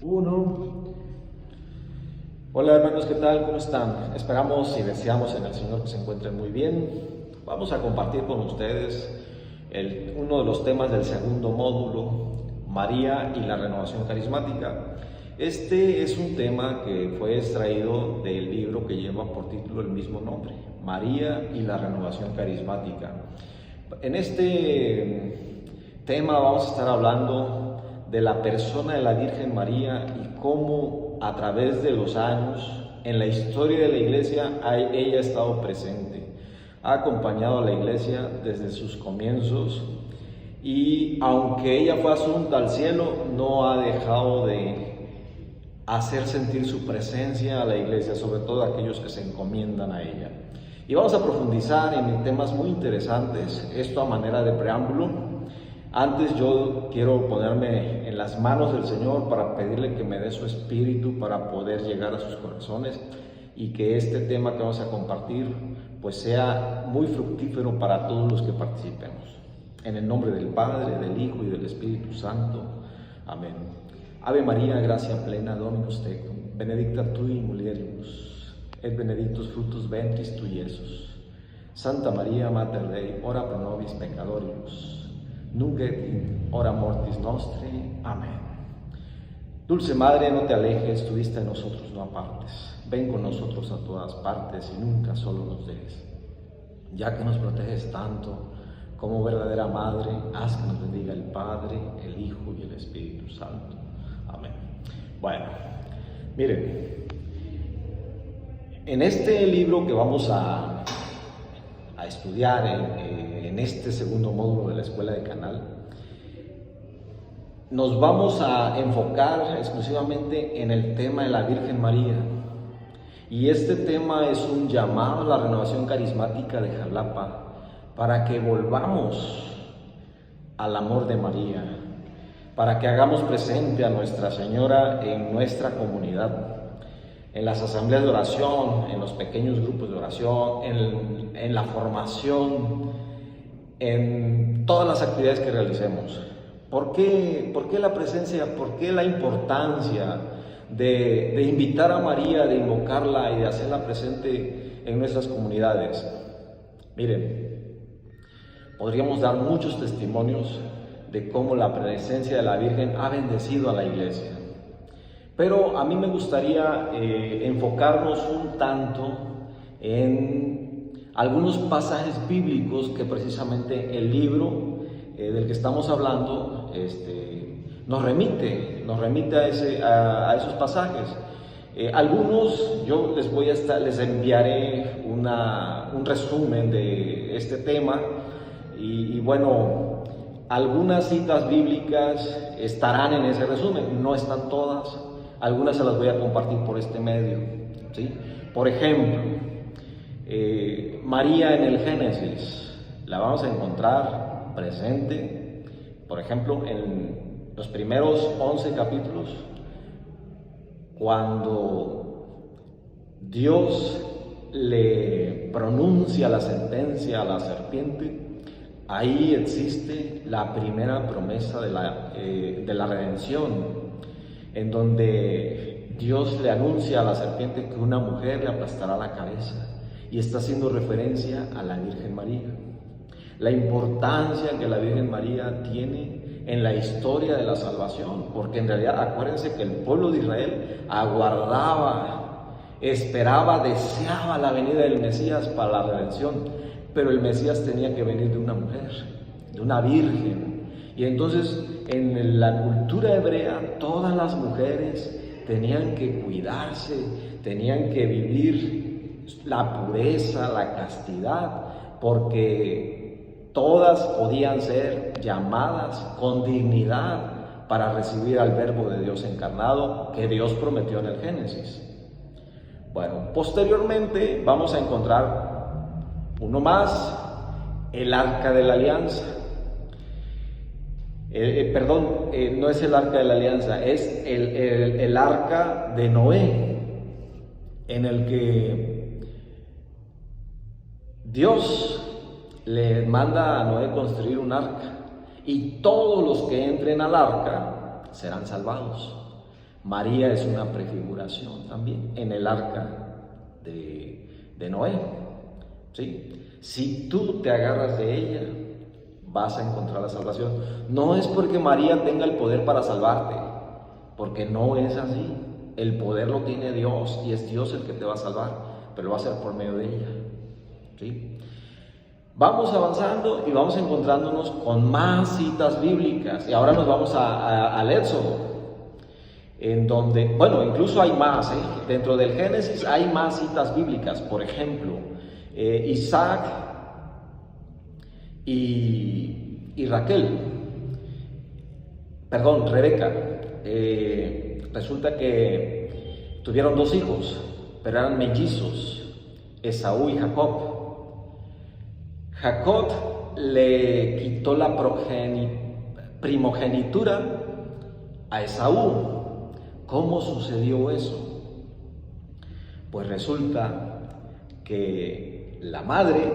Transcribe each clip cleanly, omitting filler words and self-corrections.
Uno. Hola hermanos, ¿qué tal? ¿Cómo están? Esperamos y deseamos en el Señor que se encuentren muy bien. Vamos a compartir con ustedes uno de los temas del segundo módulo, María y la renovación carismática. Este es un tema que fue extraído del libro que lleva por título el mismo nombre, María y la renovación carismática. En este tema vamos a estar hablando de la persona de la Virgen María y cómo a través de los años en la historia de la iglesia ella ha estado presente, ha acompañado a la iglesia desde sus comienzos y aunque ella fue asunta al cielo, no ha dejado de hacer sentir su presencia a la iglesia, sobre todo a aquellos que se encomiendan a ella. Y vamos a profundizar en temas muy interesantes, esto a manera de preámbulo. Antes yo quiero ponerme en las manos del Señor para pedirle que me dé su espíritu para poder llegar a sus corazones y que este tema que vamos a compartir pues sea muy fructífero para todos los que participemos. En el nombre del Padre, del Hijo y del Espíritu Santo. Amén. Ave María, gracia plena, Dominus tecum, benedicta tu in mulieribus, et benedictus fructus ventris tui, Iesus. Santa María, Mater Dei, ora pro nobis peccatoribus, nunc et in hora mortis nostri. Amén. Dulce Madre, no te alejes, tu vista de nosotros no apartes. Ven con nosotros a todas partes y nunca solo nos dejes. Ya que nos proteges tanto como verdadera Madre, haz que nos bendiga el Padre, el Hijo y el Espíritu Santo. Amén. Bueno, miren, en este libro que vamos a estudiar en este segundo módulo de la Escuela de Canal, nos vamos a enfocar exclusivamente en el tema de la Virgen María. Y este tema es un llamado a la renovación carismática de Jalapa para que volvamos al amor de María, para que hagamos presente a Nuestra Señora en nuestra comunidad, en las asambleas de oración, en los pequeños grupos de oración, en la formación, en todas las actividades que realicemos. ¿Por qué la presencia, por qué la importancia de invitar a María, de invocarla y de hacerla presente en nuestras comunidades? Miren, podríamos dar muchos testimonios de cómo la presencia de la Virgen ha bendecido a la iglesia. Pero a mí me gustaría enfocarnos un tanto en algunos pasajes bíblicos que precisamente el libro del que estamos hablando nos remite a esos pasajes. Algunos yo les enviaré un resumen de este tema y bueno, algunas citas bíblicas estarán en ese resumen, no están todas. Algunas se las voy a compartir por este medio, ¿sí? Por ejemplo, María en el Génesis, la vamos a encontrar presente, por ejemplo, en los primeros 11 capítulos, cuando Dios le pronuncia la sentencia a la serpiente. Ahí existe la primera promesa de la redención, en donde Dios le anuncia a la serpiente que una mujer le aplastará la cabeza y está haciendo referencia a la Virgen María. La importancia que la Virgen María tiene en la historia de la salvación, porque en realidad acuérdense que el pueblo de Israel aguardaba, esperaba, deseaba la venida del Mesías para la redención, pero el Mesías tenía que venir de una mujer, de una virgen. Y entonces en la cultura hebrea todas las mujeres tenían que cuidarse, tenían que vivir la pureza, la castidad, porque todas podían ser llamadas con dignidad para recibir al Verbo de Dios encarnado que Dios prometió en el Génesis. Bueno, posteriormente vamos a encontrar uno más, el Arca de la Alianza. No es el Arca de la Alianza, es el Arca de Noé, en el que Dios le manda a Noé construir un arca y todos los que entren al arca serán salvados. María es una prefiguración también en el arca de Noé, ¿sí? Si tú te agarras de ella, vas a encontrar la salvación. No es porque María tenga el poder para salvarte, porque no es así. El poder lo tiene Dios y es Dios el que te va a salvar, pero lo va a hacer por medio de ella, ¿sí? Vamos avanzando y vamos encontrándonos con más citas bíblicas. Y ahora nos vamos al Éxodo, en donde, bueno, incluso hay más, dentro del Génesis hay más citas bíblicas. Por ejemplo, Isaac y Rebeca. Resulta que tuvieron 2 hijos, pero eran mellizos, Esaú y Jacob. Jacob le quitó la primogenitura a Esaú. ¿Cómo sucedió eso? Pues resulta que la madre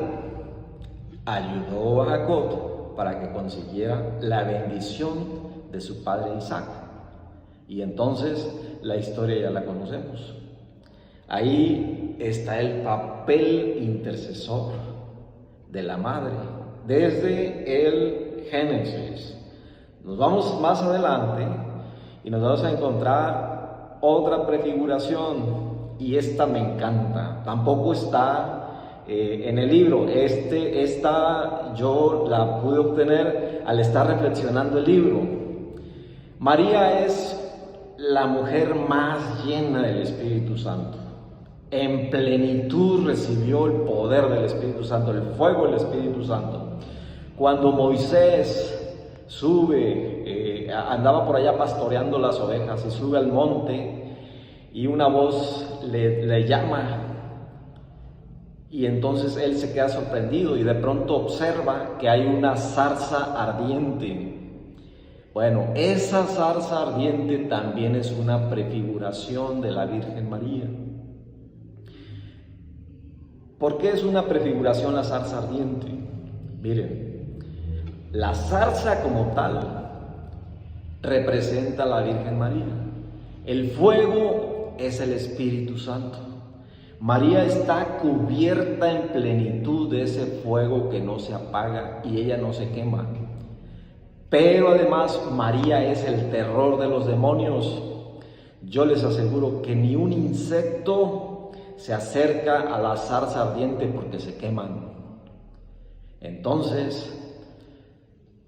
ayudó a Jacob para que consiguiera la bendición de su padre Isaac. Y entonces la historia ya la conocemos. Ahí está el papel intercesor de la madre desde el Génesis. Nos vamos más adelante y nos vamos a encontrar otra prefiguración, y esta me encanta. Tampoco está en el libro. Esta yo la pude obtener al estar reflexionando el libro. María es la mujer más llena del Espíritu Santo. En plenitud recibió el poder del Espíritu Santo, el fuego del Espíritu Santo. Cuando Moisés andaba por allá pastoreando las ovejas y sube al monte y una voz le llama, y entonces él se queda sorprendido y de pronto observa que hay una zarza ardiente. Bueno, esa zarza ardiente también es una prefiguración de la Virgen María. ¿Por qué es una prefiguración la zarza ardiente? Miren, la zarza como tal representa a la Virgen María. El fuego es el Espíritu Santo. María está cubierta en plenitud de ese fuego que no se apaga y ella no se quema. Pero además María es el terror de los demonios. Yo les aseguro que ni un insecto se acerca a la zarza ardiente porque se queman. Entonces,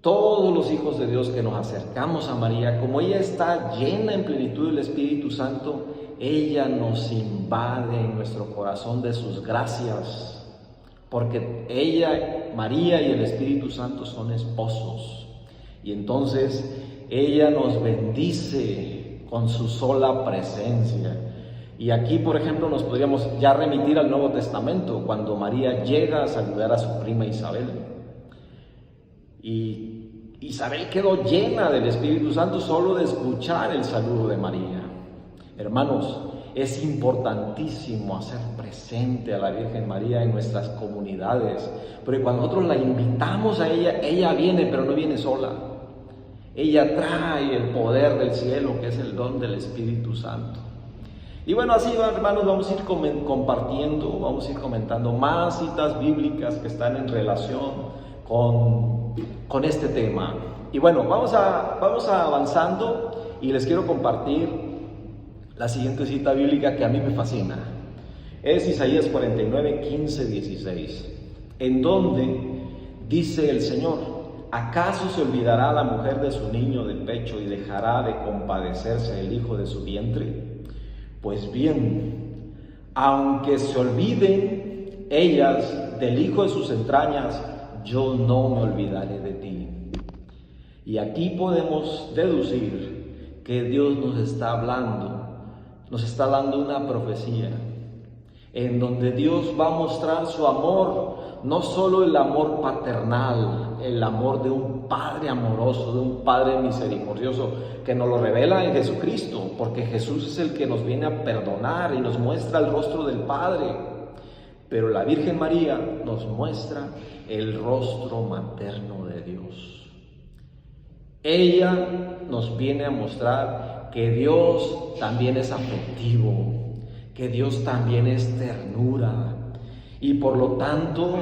todos los hijos de Dios que nos acercamos a María, como ella está llena en plenitud del Espíritu Santo, ella nos invade en nuestro corazón de sus gracias, porque ella, María y el Espíritu Santo son esposos, y entonces ella nos bendice con su sola presencia. Y aquí, por ejemplo, nos podríamos ya remitir al Nuevo Testamento, cuando María llega a saludar a su prima Isabel. Y Isabel quedó llena del Espíritu Santo solo de escuchar el saludo de María. Hermanos, es importantísimo hacer presente a la Virgen María en nuestras comunidades, porque cuando nosotros la invitamos a ella, ella viene, pero no viene sola. Ella trae el poder del cielo, que es el don del Espíritu Santo. Y bueno, así, hermanos, vamos a ir compartiendo, vamos a ir comentando más citas bíblicas que están en relación con este tema. Y bueno, vamos avanzando y les quiero compartir la siguiente cita bíblica que a mí me fascina. Es Isaías 49, 15, 16, en donde dice el Señor: ¿acaso se olvidará la mujer de su niño de pecho y dejará de compadecerse el hijo de su vientre? Pues bien, aunque se olviden ellas del hijo de sus entrañas, yo no me olvidaré de ti. Y aquí podemos deducir que Dios nos está dando una profecía en donde Dios va a mostrar su amor, no solo el amor paternal, el amor de un Padre amoroso, de un Padre misericordioso, que nos lo revela en Jesucristo, porque Jesús es el que nos viene a perdonar y nos muestra el rostro del Padre. Pero la Virgen María nos muestra el rostro materno de Dios. Ella nos viene a mostrar que Dios también es afectivo, que Dios también es ternura. Y por lo tanto,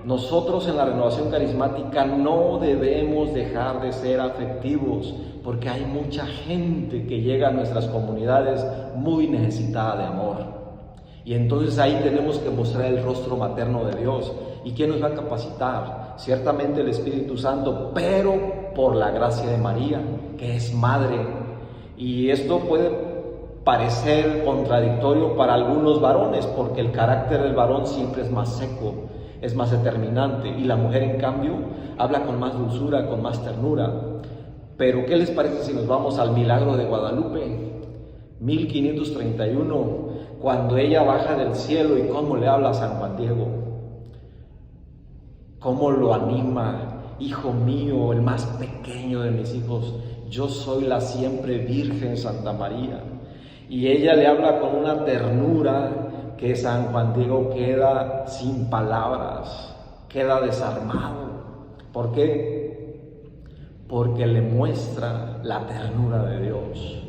nosotros en la Renovación Carismática no debemos dejar de ser afectivos, porque hay mucha gente que llega a nuestras comunidades muy necesitada de amor. Y entonces ahí tenemos que mostrar el rostro materno de Dios. ¿Y quién nos va a capacitar? Ciertamente el Espíritu Santo, pero por la gracia de María, que es madre. Y esto puede parecer contradictorio para algunos varones, porque el carácter del varón siempre es más seco, es más determinante, y la mujer en cambio habla con más dulzura, con más ternura. Pero ¿qué les parece si nos vamos al milagro de Guadalupe? 1531, cuando ella baja del cielo y cómo le habla a San Juan Diego, cómo lo anima: hijo mío, el más pequeño de mis hijos, yo soy la siempre Virgen Santa María. Y ella le habla con una ternura que San Juan Diego queda sin palabras, queda desarmado. ¿Por qué? Porque le muestra la ternura de Dios.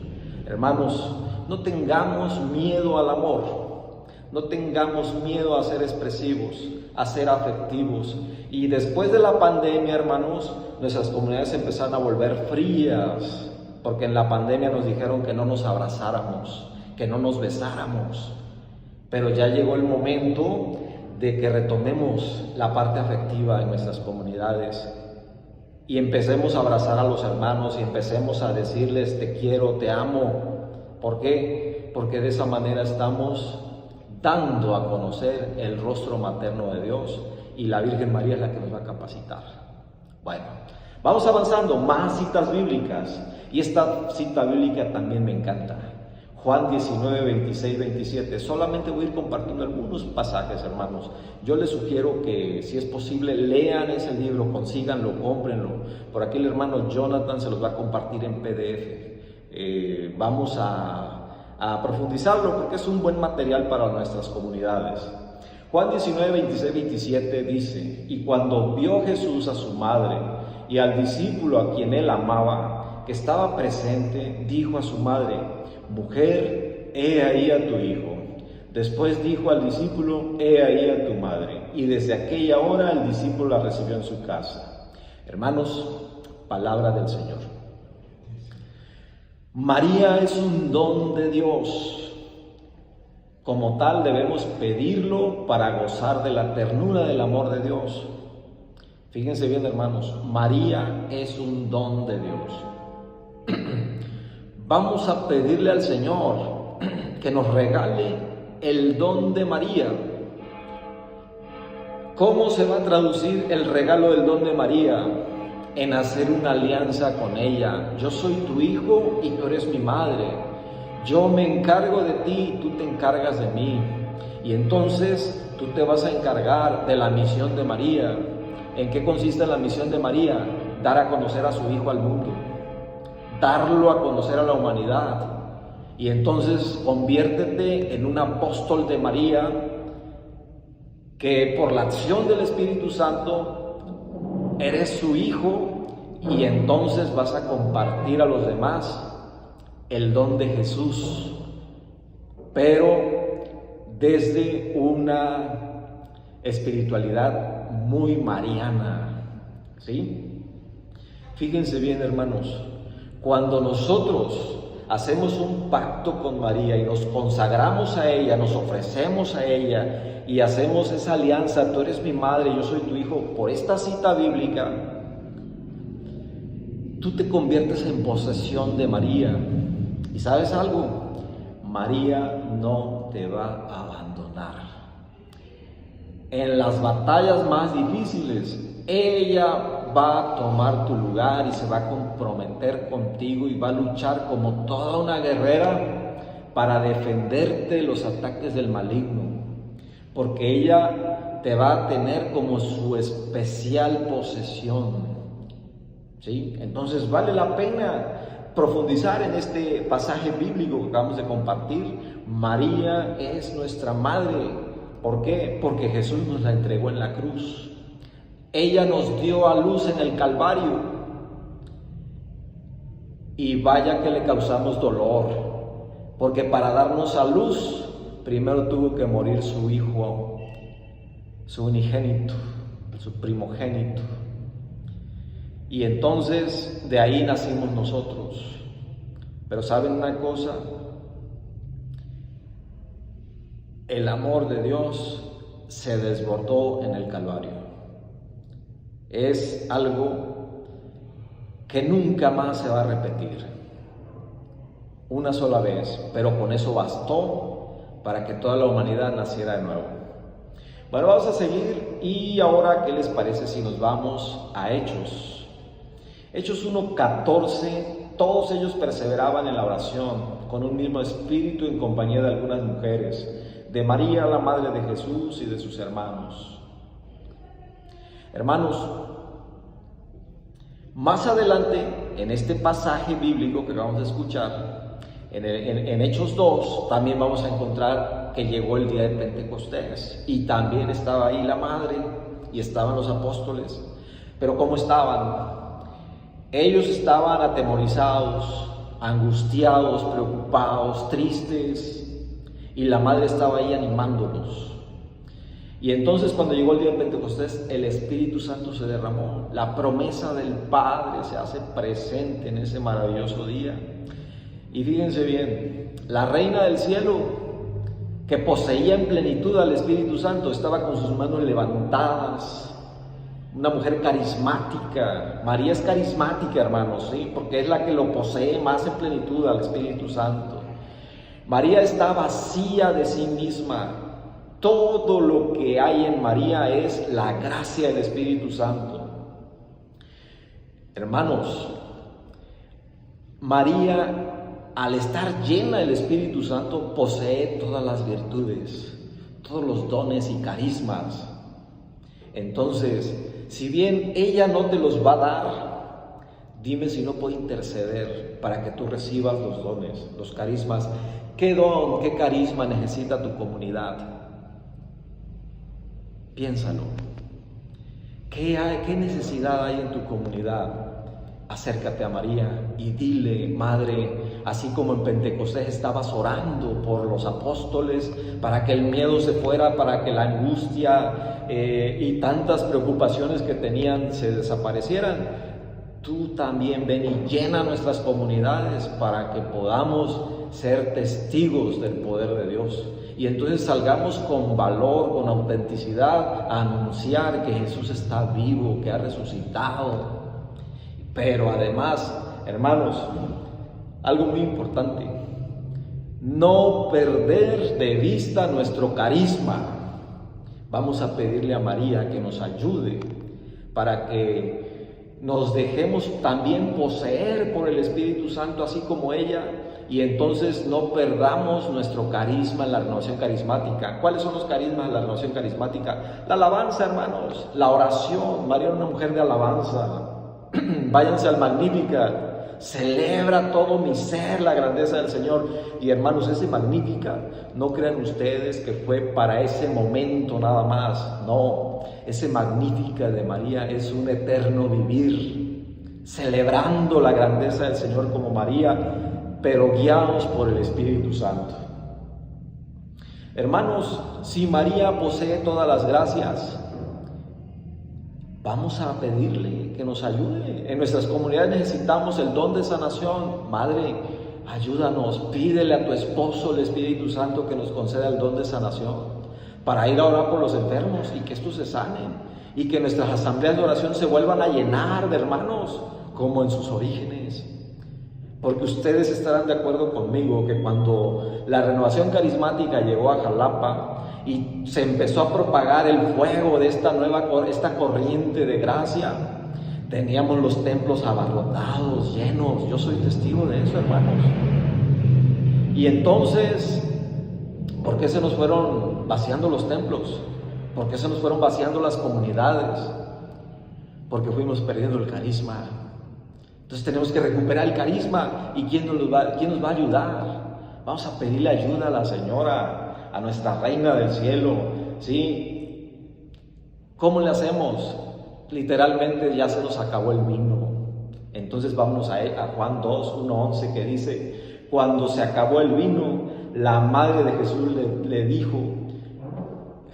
Hermanos, no tengamos miedo al amor, no tengamos miedo a ser expresivos, a ser afectivos. Y después de la pandemia, hermanos, nuestras comunidades empezaron a volver frías, porque en la pandemia nos dijeron que no nos abrazáramos, que no nos besáramos. Pero ya llegó el momento de que retomemos la parte afectiva en nuestras comunidades y empecemos a abrazar a los hermanos y empecemos a decirles: te quiero, te amo. ¿Por qué? Porque de esa manera estamos dando a conocer el rostro materno de Dios, y la Virgen María es la que nos va a capacitar. Bueno, vamos avanzando, más citas bíblicas, y esta cita bíblica también me encanta. Juan 19, 26, 27. Solamente voy a ir compartiendo algunos pasajes, hermanos. Yo les sugiero que, si es posible, lean ese libro, consíganlo, cómprenlo. Por aquí el hermano Jonathan se los va a compartir en PDF. Vamos a profundizarlo porque es un buen material para nuestras comunidades. Juan 19, 26, 27 dice: y cuando vio Jesús a su madre y al discípulo a quien él amaba, que estaba presente, dijo a su madre: mujer, he ahí a tu hijo. Después dijo al discípulo: he ahí a tu madre. Y desde aquella hora el discípulo la recibió en su casa. Hermanos, palabra del Señor. María es un don de Dios. Como tal debemos pedirlo para gozar de la ternura del amor de Dios. Fíjense bien, hermanos, María es un don de Dios. Vamos a pedirle al Señor que nos regale el don de María. ¿Cómo se va a traducir el regalo del don de María? En hacer una alianza con ella. Yo soy tu hijo y tú eres mi madre. Yo me encargo de ti y tú te encargas de mí. Y entonces tú te vas a encargar de la misión de María. ¿En qué consiste la misión de María? Dar a conocer a su hijo al mundo, darlo a conocer a la humanidad. Y entonces conviértete en un apóstol de María, que por la acción del Espíritu Santo eres su hijo, y entonces vas a compartir a los demás el don de Jesús, pero desde una espiritualidad muy mariana, ¿sí? Fíjense bien, hermanos, cuando nosotros hacemos un pacto con María y nos consagramos a ella, nos ofrecemos a ella y hacemos esa alianza: tú eres mi madre, yo soy tu hijo, por esta cita bíblica, tú te conviertes en posesión de María. ¿Y sabes algo? María no te va a abandonar. En las batallas más difíciles, ella va a tomar tu lugar y se va a comprometer contigo y va a luchar como toda una guerrera para defenderte de los ataques del maligno, porque ella te va a tener como su especial posesión, ¿sí? Entonces vale la pena profundizar en este pasaje bíblico que acabamos de compartir. María es nuestra madre. ¿Por qué? Porque Jesús nos la entregó en la cruz. Ella nos dio a luz en el Calvario. Y vaya que le causamos dolor, porque para darnos a luz, primero tuvo que morir su hijo, su unigénito, su primogénito. Y entonces de ahí nacimos nosotros. Pero ¿saben una cosa? El amor de Dios se desbordó en el Calvario. Es algo que nunca más se va a repetir. Una sola vez, pero con eso bastó para que toda la humanidad naciera de nuevo. Bueno, vamos a seguir y ahora, ¿qué les parece si nos vamos a Hechos? Hechos 1:14, todos ellos perseveraban en la oración, con un mismo espíritu en compañía de algunas mujeres, de María, la madre de Jesús, y de sus hermanos. Hermanos, más adelante, en este pasaje bíblico que vamos a escuchar, en Hechos 2, también vamos a encontrar que llegó el día de Pentecostés, y también estaba ahí la madre, y estaban los apóstoles. Pero ¿cómo estaban? Ellos estaban atemorizados, angustiados, preocupados, tristes, y la madre estaba ahí animándolos. Y entonces, cuando llegó el día de Pentecostés, el Espíritu Santo se derramó. La promesa del Padre se hace presente en ese maravilloso día. Y fíjense bien, la reina del cielo, que poseía en plenitud al Espíritu Santo, estaba con sus manos levantadas. Una mujer carismática. María es carismática, hermanos, ¿sí? Porque es la que lo posee más en plenitud al Espíritu Santo. María está vacía de sí misma. Todo lo que hay en María es la gracia del Espíritu Santo. Hermanos, María, al estar llena del Espíritu Santo, posee todas las virtudes, todos los dones y carismas. Entonces, si bien ella no te los va a dar, dime si no puede interceder para que tú recibas los dones, los carismas. ¿Qué don, qué carisma necesita tu comunidad? Piénsalo. ¿Qué necesidad hay en tu comunidad? Acércate a María y dile: Madre, así como en Pentecostés estabas orando por los apóstoles para que el miedo se fuera, para que la angustia y tantas preocupaciones que tenían se desaparecieran, tú también ven y llena nuestras comunidades para que podamos ser testigos del poder de Dios. Y entonces salgamos con valor, con autenticidad, a anunciar que Jesús está vivo, que ha resucitado. Pero además, hermanos, algo muy importante: no perder de vista nuestro carisma. Vamos a pedirle a María que nos ayude para que nos dejemos también poseer por el Espíritu Santo, así como ella, y entonces no perdamos nuestro carisma en la renovación carismática. ¿Cuáles son los carismas de la renovación carismática? La alabanza, hermanos, la oración. María era una mujer de alabanza. Váyanse al Magnificat, celebra todo mi ser la grandeza del Señor. Y hermanos, ese Magnificat, no crean ustedes que fue para ese momento nada más. No, ese Magnificat de María es un eterno vivir, celebrando la grandeza del Señor como María, pero guiados por el Espíritu Santo. Hermanos, si María posee todas las gracias, vamos a pedirle que nos ayude. En nuestras comunidades necesitamos el don de sanación. Madre, ayúdanos, pídele a tu esposo el Espíritu Santo que nos conceda el don de sanación para ir a orar por los enfermos y que estos se sanen, y que nuestras asambleas de oración se vuelvan a llenar de hermanos como en sus orígenes. Porque ustedes estarán de acuerdo conmigo que cuando la renovación carismática llegó a Jalapa y se empezó a propagar el fuego de esta corriente de gracia, teníamos los templos abarrotados, llenos. Yo soy testigo de eso, hermanos. Y entonces, ¿por qué se nos fueron vaciando los templos? ¿Por qué se nos fueron vaciando las comunidades? Porque fuimos perdiendo el carisma. Entonces tenemos que recuperar el carisma. ¿Y quién nos va a ayudar? Vamos a pedirle ayuda a la Señora, a nuestra Reina del Cielo, ¿sí? ¿Cómo le hacemos? Literalmente ya se nos acabó el vino. Entonces vámonos a Juan 2, 1:11, que dice: cuando se acabó el vino, la madre de Jesús le dijo: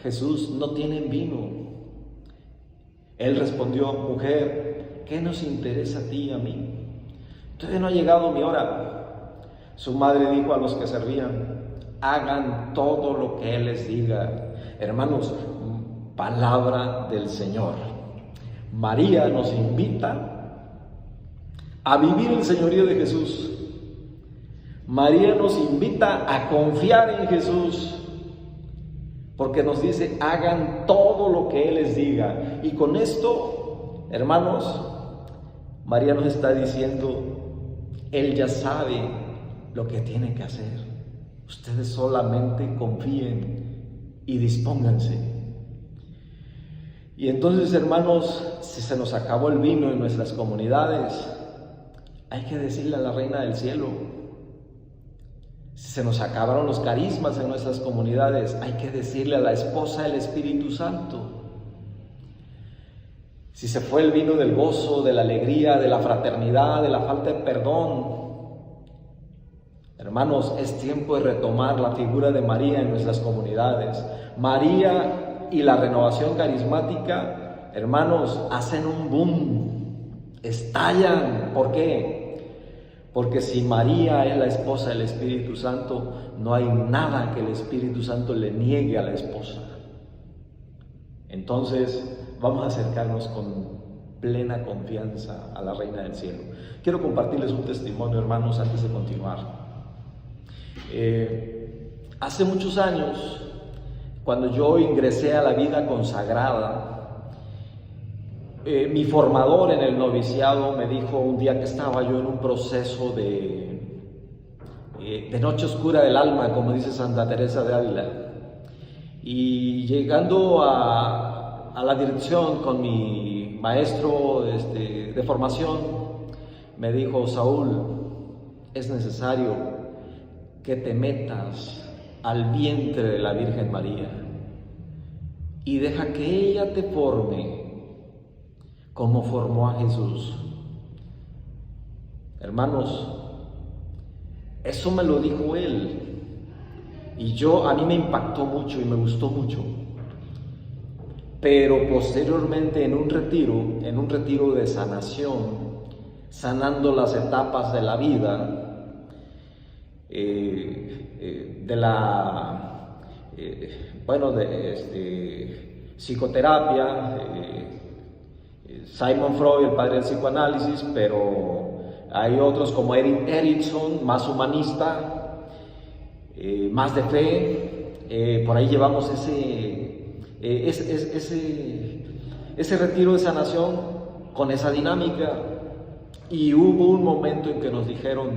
Jesús, no tienen vino. Él respondió: mujer, ¿qué nos interesa a ti y a mí? Todavía no ha llegado mi hora. Su madre dijo a los que servían: hagan todo lo que Él les diga. Hermanos, palabra del Señor. María nos invita a vivir el señorío de Jesús. María nos invita a confiar en Jesús, porque nos dice: hagan todo lo que Él les diga. Y con esto, hermanos, María nos está diciendo: Él ya sabe lo que tiene que hacer. Ustedes solamente confíen y dispónganse. Y entonces, hermanos, si se nos acabó el vino en nuestras comunidades, hay que decirle a la Reina del Cielo. Si se nos acabaron los carismas en nuestras comunidades, hay que decirle a la esposa del Espíritu Santo. Si se fue el vino del gozo, de la alegría, de la fraternidad, de la falta de perdón, hermanos, es tiempo de retomar la figura de María en nuestras comunidades. María y la renovación carismática, hermanos, hacen un boom, estallan. ¿Por qué? Porque si María es la esposa del Espíritu Santo, no hay nada que el Espíritu Santo le niegue a la esposa. Entonces, vamos a acercarnos con plena confianza a la Reina del Cielo. Quiero compartirles un testimonio, hermanos, antes de continuar. Hace muchos años, cuando yo ingresé a la vida consagrada, mi formador en el noviciado me dijo un día que estaba yo en un proceso de noche oscura del alma, como dice Santa Teresa de Ávila, y llegando a la dirección con mi maestro de formación, me dijo: Saúl, es necesario que te metas al vientre de la Virgen María y deja que ella te forme como formó a Jesús. Hermanos, eso me lo dijo él, y a mí me impactó mucho y me gustó mucho. Pero posteriormente en un retiro de sanación, sanando las etapas de la vida, psicoterapia, Sigmund Freud, el padre del psicoanálisis, pero hay otros como Erik Erikson, más humanista, más de fe. Por ahí llevamos ese retiro de sanación con esa dinámica, y hubo un momento en que nos dijeron: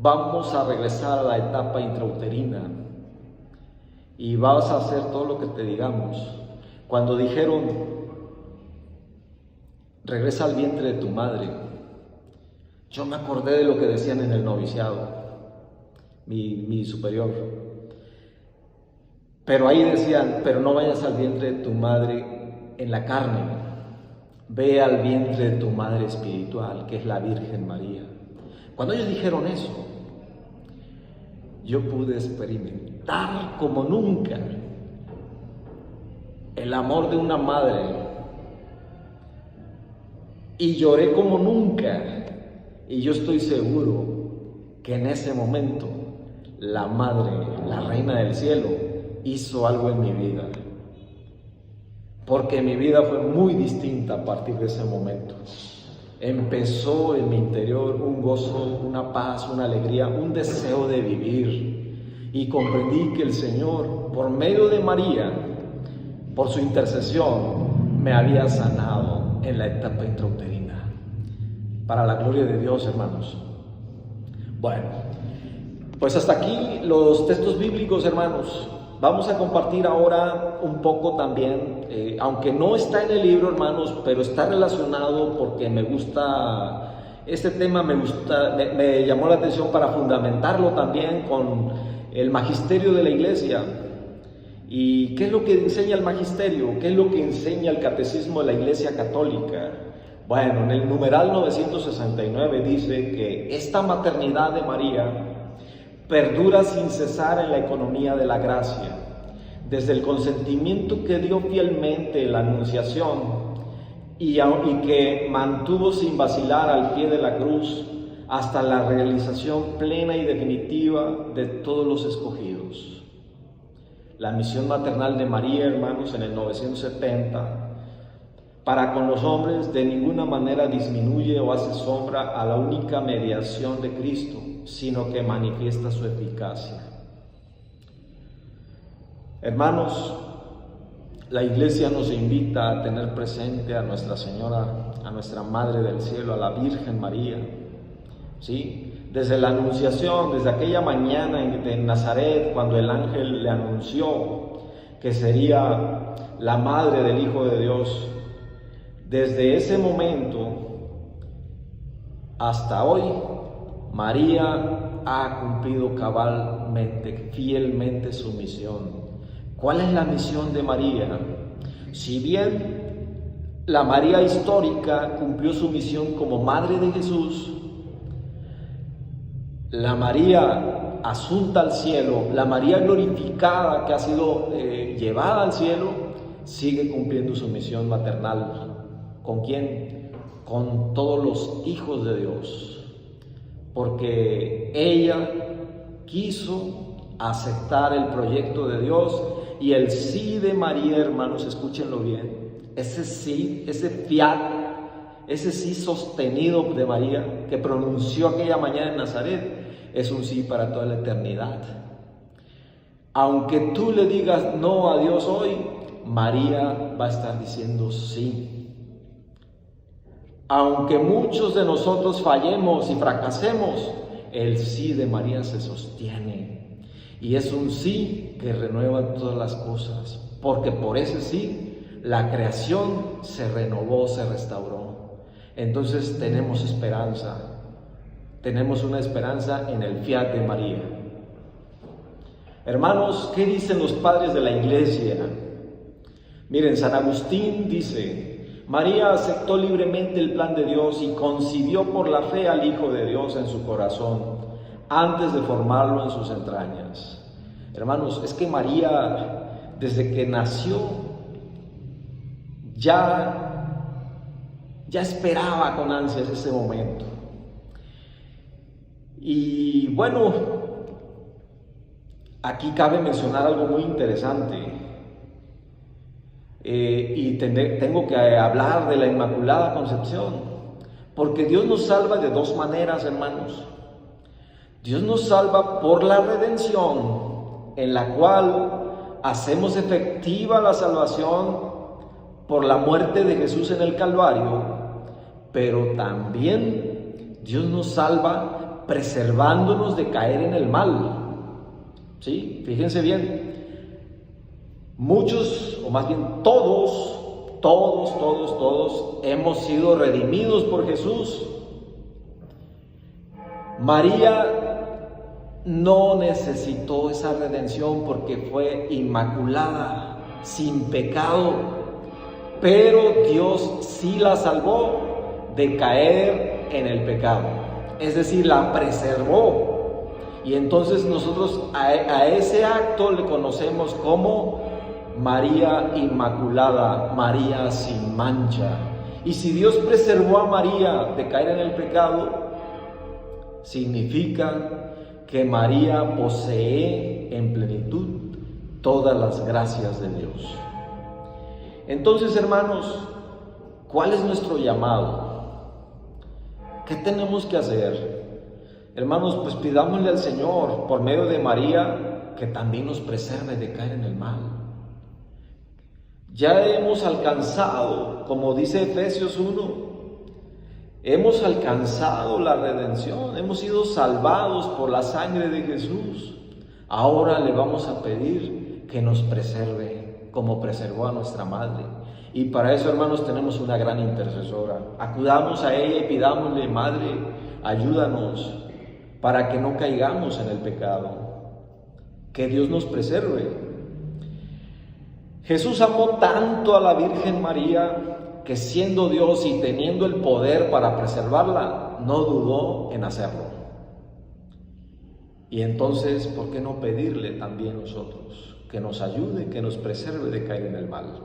vamos a regresar a la etapa intrauterina y vas a hacer todo lo que te digamos. Cuando dijeron: regresa al vientre de tu madre, yo me acordé de lo que decían en el noviciado, mi superior. Pero ahí decían: pero no vayas al vientre de tu madre en la carne, ve al vientre de tu madre espiritual, que es la Virgen María. Cuando ellos dijeron eso, yo pude experimentar como nunca el amor de una madre, y lloré como nunca. Y yo estoy seguro que en ese momento la Madre, la Reina del Cielo, hizo algo en mi vida, porque mi vida fue muy distinta a partir de ese momento. Empezó en mi interior un gozo, una paz, una alegría, un deseo de vivir, y comprendí que el Señor, por medio de María, por su intercesión, me había sanado en la etapa intrauterina. Para la gloria de Dios, hermanos. Bueno, pues hasta aquí los textos bíblicos, hermanos. Vamos a compartir ahora un poco también, aunque no está en el libro, hermanos, pero está relacionado porque me gusta, este tema me llamó la atención para fundamentarlo también con el magisterio de la Iglesia. ¿Y qué es lo que enseña el magisterio? ¿Qué es lo que enseña el catecismo de la Iglesia Católica? Bueno, en el numeral 969 dice que esta maternidad de María perdura sin cesar en la economía de la gracia, desde el consentimiento que dio fielmente la Anunciación y que mantuvo sin vacilar al pie de la cruz hasta la realización plena y definitiva de todos los escogidos. La misión maternal de María, hermanos, en el 970, para con los hombres de ninguna manera disminuye o hace sombra a la única mediación de Cristo, sino que manifiesta su eficacia. Hermanos, la Iglesia nos invita a tener presente a Nuestra Señora, a nuestra Madre del Cielo, a la Virgen María, ¿sí? Desde la Anunciación, desde aquella mañana en Nazaret, cuando el ángel le anunció que sería la Madre del Hijo de Dios, desde ese momento hasta hoy, María ha cumplido cabalmente, fielmente su misión. ¿Cuál es la misión de María? Si bien la María histórica cumplió su misión como Madre de Jesús, la María asunta al cielo, la María glorificada que ha sido llevada al cielo, sigue cumpliendo su misión maternal. ¿Con quién? Con todos los hijos de Dios, porque ella quiso aceptar el proyecto de Dios y el sí de María, hermanos, escúchenlo bien, ese sí, ese fiat, ese sí sostenido de María que pronunció aquella mañana en Nazaret, es un sí para toda la eternidad. Aunque tú le digas no a Dios hoy, María va a estar diciendo sí. Aunque muchos de nosotros fallemos y fracasemos, el sí de María se sostiene. Y es un sí que renueva todas las cosas, porque por ese sí la creación se renovó, se restauró. Entonces tenemos esperanza, tenemos una esperanza en el fiat de María. Hermanos, ¿qué dicen los padres de la Iglesia? Miren, San Agustín dice: María aceptó libremente el plan de Dios y concibió por la fe al Hijo de Dios en su corazón, antes de formarlo en sus entrañas. Hermanos, es que María, desde que nació, ya esperaba con ansias ese momento. Y bueno, aquí cabe mencionar algo muy interesante. Tengo que hablar de la Inmaculada Concepción, porque Dios nos salva de dos maneras, hermanos. Dios nos salva por la redención, en la cual hacemos efectiva la salvación por la muerte de Jesús en el Calvario, pero también Dios nos salva preservándonos de caer en el mal. ¿Sí? Fíjense bien. Muchos, o más bien todos hemos sido redimidos por Jesús. María no necesitó esa redención porque fue inmaculada, sin pecado, pero Dios sí la salvó de caer en el pecado, es decir, la preservó. Y entonces nosotros a ese acto le conocemos como María Inmaculada, María sin mancha. Y si Dios preservó a María de caer en el pecado, significa que María posee en plenitud todas las gracias de Dios. Entonces, hermanos, ¿cuál es nuestro llamado? ¿Qué tenemos que hacer? Hermanos, pues pidámosle al Señor, por medio de María, que también nos preserve de caer en el mal. Ya hemos alcanzado, como dice Efesios 1, hemos alcanzado la redención, hemos sido salvados por la sangre de Jesús. Ahora le vamos a pedir que nos preserve, como preservó a nuestra Madre. Y para eso, hermanos, tenemos una gran intercesora. Acudamos a ella y pidámosle: Madre, ayúdanos para que no caigamos en el pecado. Que Dios nos preserve. Jesús amó tanto a la Virgen María que siendo Dios y teniendo el poder para preservarla, no dudó en hacerlo. Y entonces, ¿por qué no pedirle también nosotros que nos ayude, que nos preserve de caer en el mal?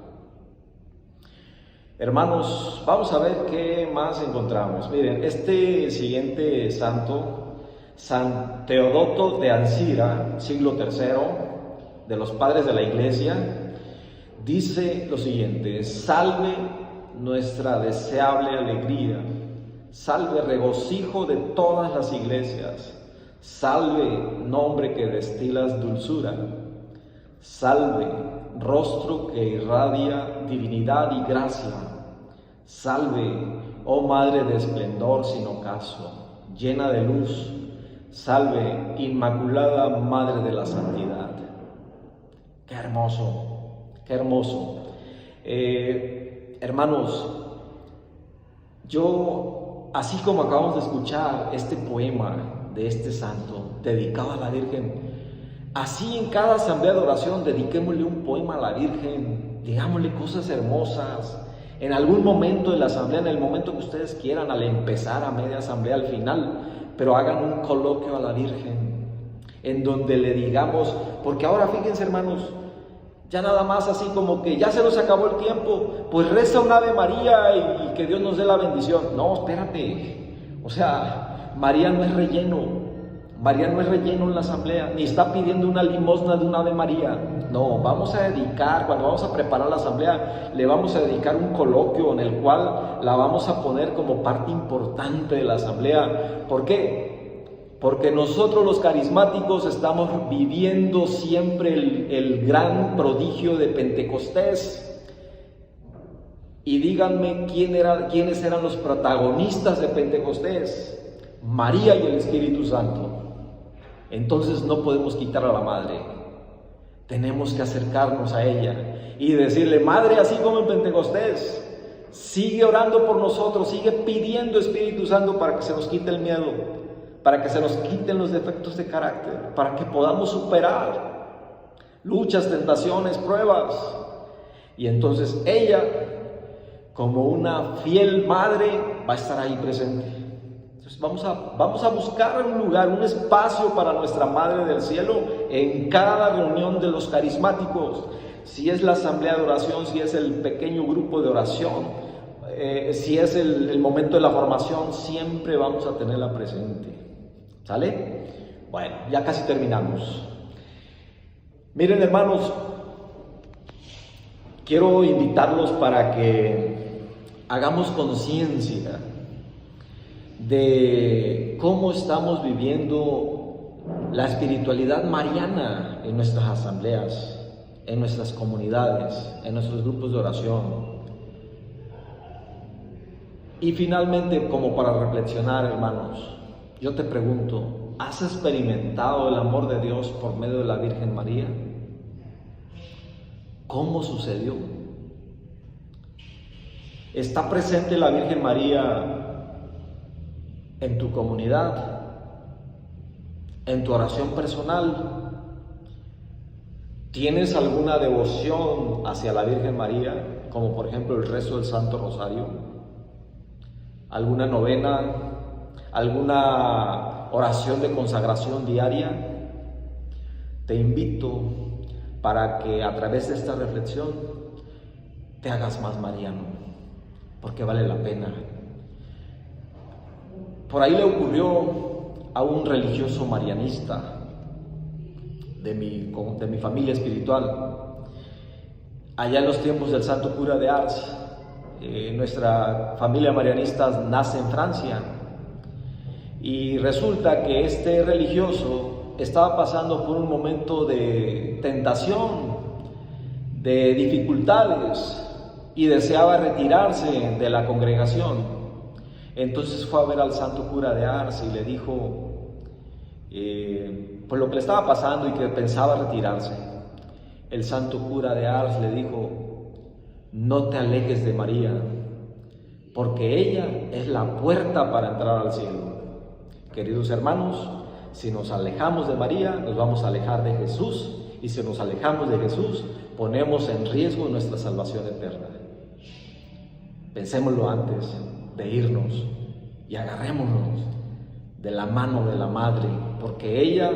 Hermanos, vamos a ver qué más encontramos. Miren, este siguiente santo, San Teodoto de Ancira, siglo III, de los padres de la Iglesia, dice lo siguiente: salve nuestra deseable alegría, salve regocijo de todas las iglesias, salve nombre que destilas dulzura, salve rostro que irradia divinidad y gracia, salve, oh Madre de esplendor sin ocaso, llena de luz, salve, Inmaculada Madre de la Santidad. ¡Qué hermoso! ¡Qué hermoso! Hermanos, yo, así como acabamos de escuchar este poema de este santo dedicado a la Virgen, así en cada asamblea de oración dediquémosle un poema a la Virgen, digámosle cosas hermosas. En algún momento de la asamblea, en el momento que ustedes quieran, al empezar, a media asamblea, al final, pero hagan un coloquio a la Virgen, en donde le digamos, porque ahora fíjense hermanos, ya nada más así como que ya se nos acabó el tiempo, pues reza un Ave María y que Dios nos dé la bendición. No, espérate, o sea, María no es relleno. María no es relleno en la asamblea, ni está pidiendo una limosna de un Ave María. No, vamos a dedicar, cuando vamos a preparar la asamblea, le vamos a dedicar un coloquio en el cual la vamos a poner como parte importante de la asamblea. ¿Por qué? Porque nosotros los carismáticos estamos viviendo siempre el gran prodigio de Pentecostés. Y díganme quiénes eran los protagonistas de Pentecostés: María y el Espíritu Santo. Entonces no podemos quitar a la Madre, tenemos que acercarnos a ella y decirle: Madre, así como en Pentecostés, sigue orando por nosotros, sigue pidiendo Espíritu Santo para que se nos quite el miedo, para que se nos quiten los defectos de carácter, para que podamos superar luchas, tentaciones, pruebas. Y entonces ella, como una fiel madre, va a estar ahí presente. Vamos a buscar un lugar, un espacio para nuestra Madre del Cielo en cada reunión de los carismáticos. Si es la asamblea de oración, si es el pequeño grupo de oración, si es el momento de la formación, siempre vamos a tenerla presente. ¿Sale? Bueno, ya casi terminamos. Miren hermanos, quiero invitarlos para que hagamos conciencia de cómo estamos viviendo la espiritualidad mariana en nuestras asambleas, en nuestras comunidades, en nuestros grupos de oración. Y finalmente, como para reflexionar, hermanos, yo te pregunto: ¿has experimentado el amor de Dios por medio de la Virgen María? ¿Cómo sucedió? ¿Está presente la Virgen María en tu comunidad, en tu oración personal? ¿Tienes alguna devoción hacia la Virgen María, como por ejemplo el rezo del Santo Rosario? ¿Alguna novena? ¿Alguna oración de consagración diaria? Te invito para que a través de esta reflexión te hagas más mariano, porque vale la pena. Por ahí le ocurrió a un religioso marianista de mi familia espiritual, allá en los tiempos del santo cura de Ars. Nuestra familia marianista nace en Francia, y resulta que este religioso estaba pasando por un momento de tentación, de dificultades, y deseaba retirarse de la congregación. Entonces fue a ver al santo cura de Ars y le dijo pues lo que le estaba pasando y que pensaba retirarse. El santo cura de Ars le dijo: no te alejes de María, porque ella es la puerta para entrar al cielo. Queridos hermanos, si nos alejamos de María, nos vamos a alejar de Jesús, y si nos alejamos de Jesús, ponemos en riesgo nuestra salvación eterna. pensémoslo antes de irnos y agarrémonos de la mano de la Madre, porque ella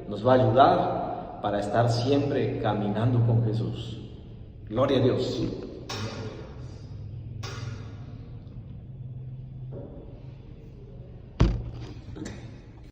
nos va a ayudar para estar siempre caminando con Jesús. Gloria a Dios.